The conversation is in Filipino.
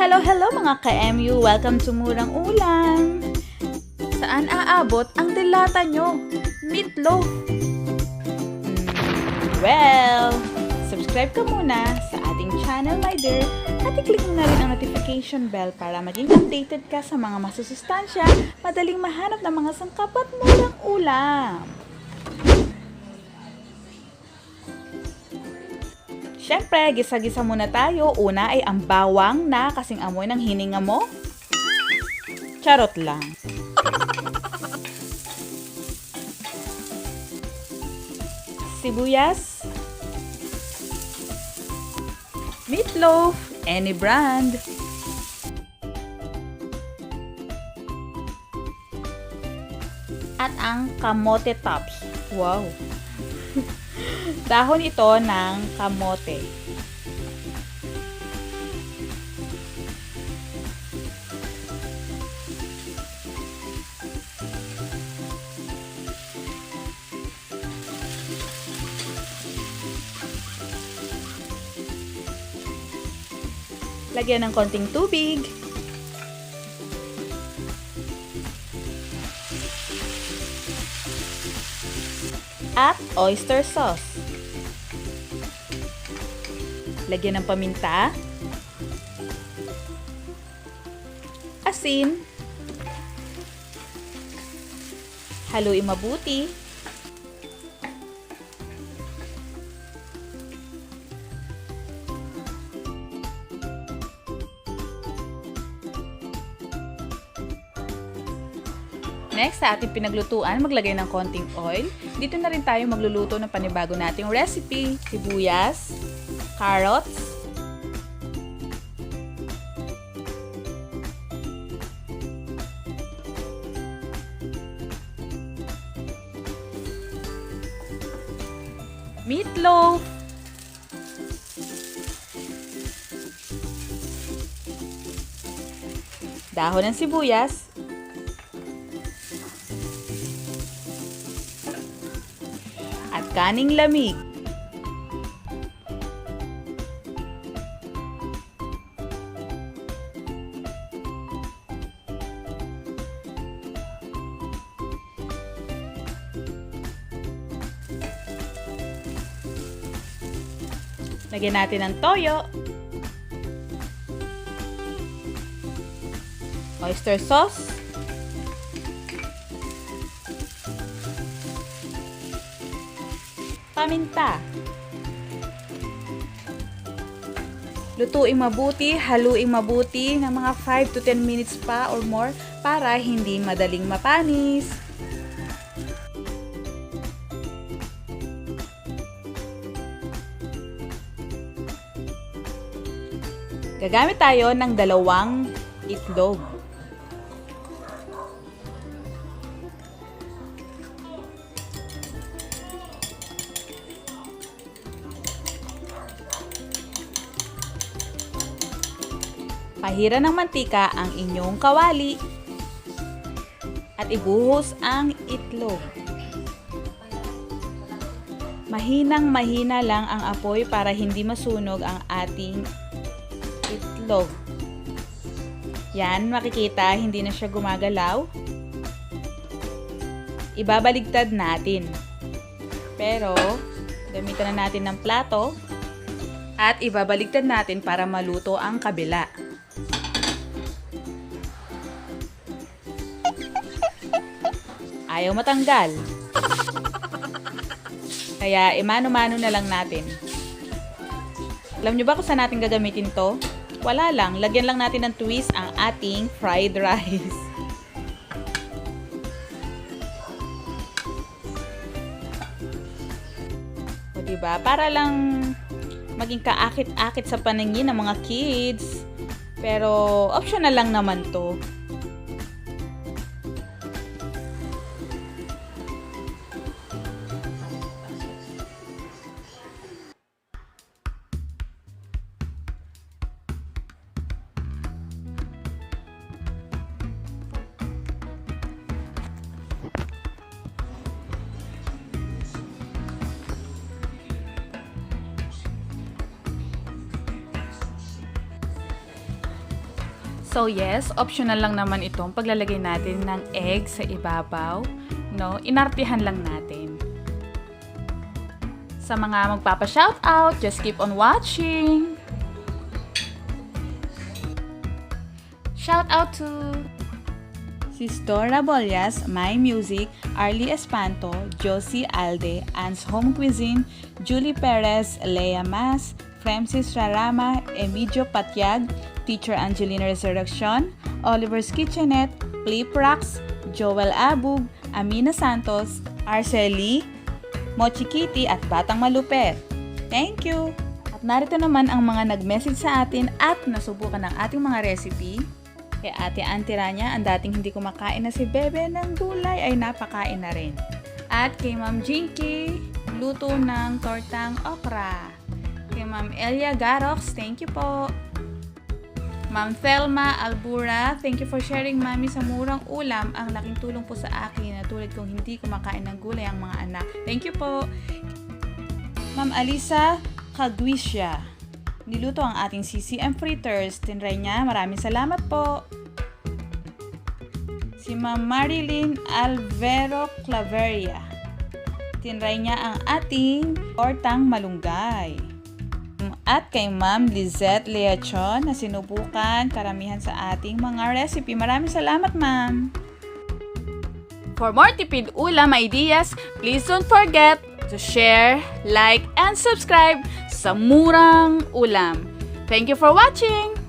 Hello mga ka-MU! Welcome to Murang Ulam! Saan aabot ang delata nyo? Meatloaf! Well, subscribe ka muna sa ating channel, my dear, at i-click mo na rin ang notification bell para maging updated ka sa mga masustansya, madaling mahanap ng mga sangkap at murang ulam. Siyempre, gisa-gisa muna tayo. Una ay ang bawang na kasing amoy ng hininga mo. Charot lang. Sibuyas. Meatloaf, any brand. At ang Camote Tops. Wow! Dahon ito ng kamote. Lagyan ng konting tubig. At oyster sauce. Lagyan ng paminta, asin, haluin mabuti, next, sa ating pinaglutuan, maglagay ng konting oil. Dito na rin tayo magluluto ng panibago nating recipe. Sibuyas, carrots, meatloaf, dahon ng sibuyas, at kaning lamig. Lagyan natin ng toyo, oyster sauce, paminta. Lutuin mabuti, haluin mabuti ng mga 5 to 10 minutes pa or more para hindi madaling mapanis. Gagamit tayo ng 2 itlog. Pahiran ng mantika ang inyong kawali at ibuhos ang itlog. Mahinang-mahina lang ang apoy para hindi masunog ang ating itlog. Yan, makikita, hindi na siya gumagalaw. Ibabaligtad natin. Pero, gamitan na natin ng plato at ibabaligtad natin para maluto ang kabila. Ayaw matanggal. Kaya, imano-mano na lang natin. Alam nyo ba kung saan natin gagamitin to? Wala lang, lagyan lang natin ng twist ang ating fried rice. O diba? Para lang maging kaakit-akit sa paningin ng mga kids. Pero optional lang naman to. So yes, optional lang naman itong paglalagay natin ng egg sa ibabaw. No, inartihan lang natin. Sa mga magpapa-shoutout, just keep on watching. Shoutout to Sistora Bollas, My Music, Arlie Espanto, Josie Alde, Anne's Home Cuisine, Julie Perez, Lea Mas, Francis Rarama, Emilio Patiag, Teacher Angelina Resurrection, Oliver's Kitchenette, Pliprax, Joel Abug, Amina Santos, Arceli, Mochi Kitty at Batang Malupet. Thank you! At narito naman ang mga nag-message sa atin at nasubukan ng ating mga recipe. Kay Ate Antiranya, ang dating hindi kumakain na si Bebe ng gulay ay napakain na rin. At kay Ma'am Jinky, luto ng tortang okra. Kay Ma'am Elia Garox, thank you po. Ma'am Thelma Albura, thank you for sharing, Mami, sa Murang Ulam. Ang laking tulong po sa akin na tulad kong hindi kumakain ng gulay ang mga anak. Thank you po. Ma'am Alisa Kagwisya, niluto ang ating CCM fritters. Tinry niya, maraming salamat po. Si Ma'am Marilyn Alvero Claveria, tinry niya ang ating tortang malunggay. At kay Ma'am Lizette Leachon na sinubukan karamihan sa ating mga recipe. Maraming salamat, Ma'am! For more tipid ulam ideas, please don't forget to share, like, and subscribe sa Murang Ulam. Thank you for watching!